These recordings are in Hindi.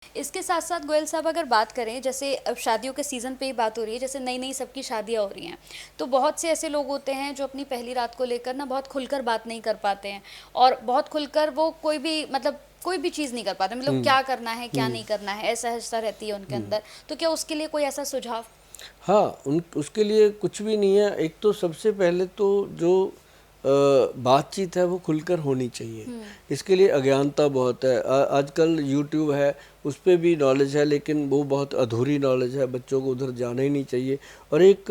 इसके साथ साथ गोयल साहब अगर बात करें, जैसे अब शादियों के सीज़न पे ही बात हो रही है, जैसे नई नई सबकी शादियां हो रही हैं, तो बहुत से ऐसे लोग होते हैं जो अपनी पहली रात को लेकर ना बहुत खुलकर बात नहीं कर पाते हैं, और बहुत खुलकर वो कोई भी मतलब कोई भी चीज़ नहीं कर पाते, मतलब हम्म। क्या करना है क्या हम्म। नहीं करना है, ऐसा ऐसा रहती है उनके हम्म। अंदर। तो क्या उसके लिए कोई ऐसा सुझाव? हाँ, उन उसके लिए कुछ भी नहीं है। एक तो सबसे पहले तो जो बातचीत है वो खुलकर होनी चाहिए। इसके लिए अज्ञानता बहुत है। आजकल यूट्यूब है, उस पे भी नॉलेज है, लेकिन वो बहुत अधूरी नॉलेज है, बच्चों को उधर जाना ही नहीं चाहिए। और एक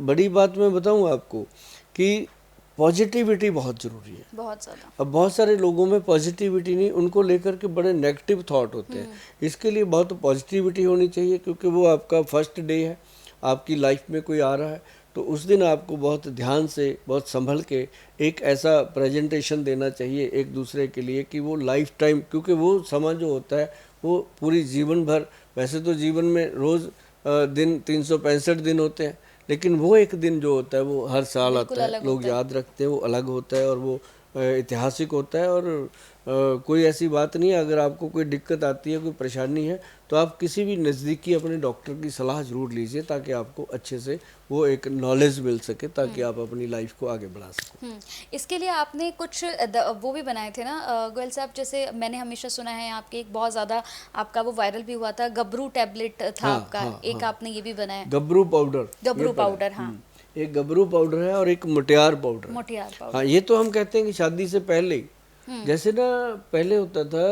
बड़ी बात मैं बताऊं आपको कि पॉजिटिविटी बहुत ज़रूरी है। बहुत ज़्यादा। अब बहुत सारे लोगों में पॉजिटिविटी नहीं, उनको लेकर के बड़े नेगेटिव थॉट होते हैं। इसके लिए बहुत पॉजिटिविटी होनी चाहिए, क्योंकि वो आपका फर्स्ट डे है, आपकी लाइफ में कोई आ रहा है, तो उस दिन आपको बहुत ध्यान से, बहुत संभल के एक ऐसा प्रेजेंटेशन देना चाहिए एक दूसरे के लिए कि वो लाइफ टाइम, क्योंकि वो समय जो होता है वो पूरी जीवन भर, वैसे तो जीवन में रोज़ दिन 365 दिन होते हैं, लेकिन वो एक दिन जो होता है वो हर साल बिल्कुल आता है, अलग लोग होता है। याद रखते हैं, वो अलग होता है और वो ऐतिहासिक होता है। और कोई ऐसी बात नहीं है, अगर आपको कोई दिक्कत आती है, कोई परेशानी है, तो आप किसी भी नज़दीकी अपने डॉक्टर की सलाह ज़रूर लीजिए, ताकि आपको अच्छे से वो एक नॉलेज मिल सके, ताकि आप अपनी लाइफ को आगे बढ़ा सको। इसके लिए आपने कुछ वो भी बनाए थे ना गोयल साहब, जैसे मैंने हमेशा सुना है आपके एक बहुत ज़्यादा आपका वो वायरल भी हुआ था, गबरू टैबलेट था हाँ आपका, हाँ एक हाँ। आपने ये भी बनाया, गबरू पाउडर, ये गबरू पड़ा है। पाउडर। हाँ, एक गबरू पाउडर है और एक मोटियार पाउडर है। मोटियार हाँ, पाउडर। ये तो हम कहते हैं कि शादी से पहले ही, जैसे ना पहले होता था,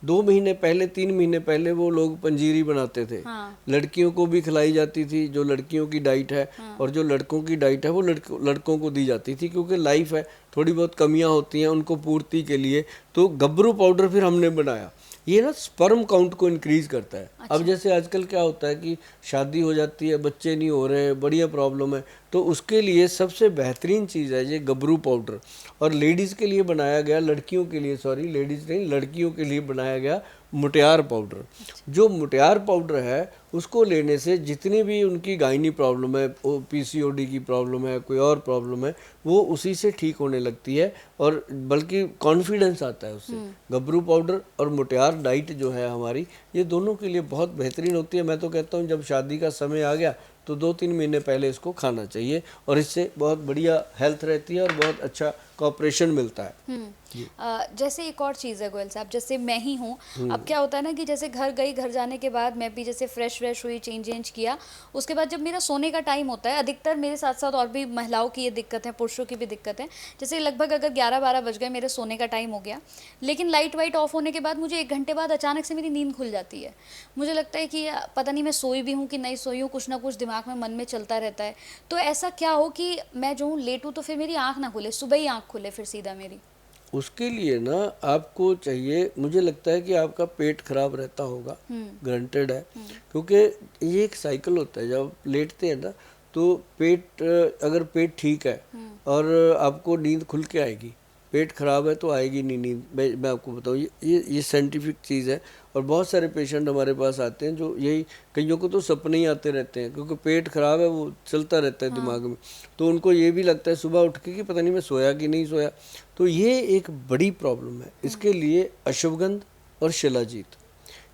2 महीने पहले, 3 महीने पहले वो लोग पंजीरी बनाते थे। हाँ। लड़कियों को भी खिलाई जाती थी, जो लड़कियों की डाइट है, और जो लड़कों की डाइट है वो लड़कों को दी जाती थी, क्योंकि लाइफ है, थोड़ी बहुत कमियां होती हैं उनको पूर्ति के लिए। तो गबरू पाउडर फिर हमने बनाया, ये ना स्पर्म काउंट को इंक्रीज करता है। अब जैसे आजकल क्या होता है कि शादी हो जाती है, बच्चे नहीं हो रहे, बढ़िया प्रॉब्लम है, तो उसके लिए सबसे बेहतरीन चीज़ है ये गबरू पाउडर। और लेडीज़ के लिए बनाया गया, लड़कियों के लिए, सॉरी लेडीज़ नहीं, लड़कियों के लिए बनाया गया मुटियार पाउडर। जो मुटियार पाउडर है उसको लेने से जितनी भी उनकी गायनी प्रॉब्लम है, पीसीओडी की प्रॉब्लम है, कोई और प्रॉब्लम है, वो उसी से ठीक होने लगती है, और बल्कि कॉन्फिडेंस आता है उससे। गबरू पाउडर और मुटियार डाइट जो है हमारी, ये दोनों के लिए बहुत बेहतरीन होती है। मैं तो कहता हूँ जब शादी का समय आ गया तो 2-3 महीने पहले इसको खाना चाहिए, और इससे बहुत बढ़िया हेल्थ रहती है और बहुत अच्छा कॉपरेशन मिलता है। जैसे एक और चीज़ है गोयल साहब, जैसे मैं ही हूँ, अब क्या होता है ना कि जैसे घर गई, घर जाने के बाद मैं भी जैसे फ्रेश व्रेश हुई, चेंज किया, उसके बाद जब मेरा सोने का टाइम होता है, अधिकतर मेरे साथ साथ और भी महिलाओं की ये दिक्कत है, पुरुषों की भी दिक्कत है, जैसे लगभग अगर 11-12 बज गए, मेरे सोने का टाइम हो गया, लेकिन लाइट वाइट ऑफ होने के बाद मुझे 1 घंटे बाद अचानक से मेरी नींद खुल जाती है। मुझे लगता है कि पता नहीं मैं सोई भी हूँ कि नहीं सोई हूँ, कुछ ना कुछ दिमाग में मन में चलता रहता है। तो ऐसा क्या हो कि मैं जो हूँ लेटूँ तो फिर मेरी आँख ना खुले, सुबह ही आँख खुले फिर सीधा मेरी। उसके लिए ना आपको चाहिए, मुझे लगता है कि आपका पेट खराब रहता होगा, ग्रंटेड है, क्योंकि ये एक साइकिल होता है। जब लेटते हैं ना तो पेट, अगर पेट ठीक है और आपको नींद खुल के आएगी, पेट खराब है तो आएगी नहीं नींद। मैं आपको बताऊँ, ये साइंटिफिक चीज़ है। और बहुत सारे पेशेंट हमारे पास आते हैं जो यही, कईयों को तो सपने ही आते रहते हैं, क्योंकि पेट खराब है, वो चलता रहता है दिमाग में, तो उनको ये भी लगता है सुबह उठ के कि पता नहीं मैं सोया कि नहीं सोया। तो ये एक बड़ी प्रॉब्लम है। इसके लिए अश्वगंध और शिलाजीत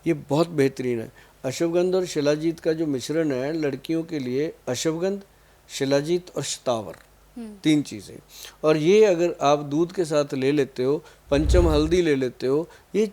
ये बहुत बेहतरीन है। अश्वगंध और शिलाजीत का जो मिश्रण है लड़कियों के लिए, अश्वगंध, शिलाजीत और शतावर, 3 चीज़ें। और ये अगर आप दूध के साथ ले लेते हो, पंचम हल्दी ले लेते हो, ये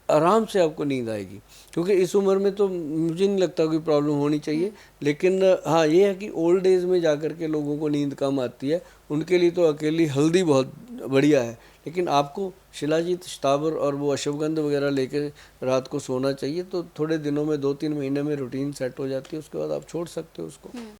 आराम से आपको नींद आएगी। क्योंकि इस उम्र में तो मुझे नहीं लगता कोई प्रॉब्लम होनी चाहिए, लेकिन हाँ ये है कि ओल्ड एज में जाकर के लोगों को नींद कम आती है, उनके लिए तो अकेली हल्दी बहुत बढ़िया है। लेकिन आपको शिलाजीत, शतावर और वो अश्वगंध वगैरह लेके रात को सोना चाहिए। तो थोड़े दिनों में, 2-3 महीने में रूटीन सेट हो जाती है, उसके बाद आप छोड़ सकते हो उसको।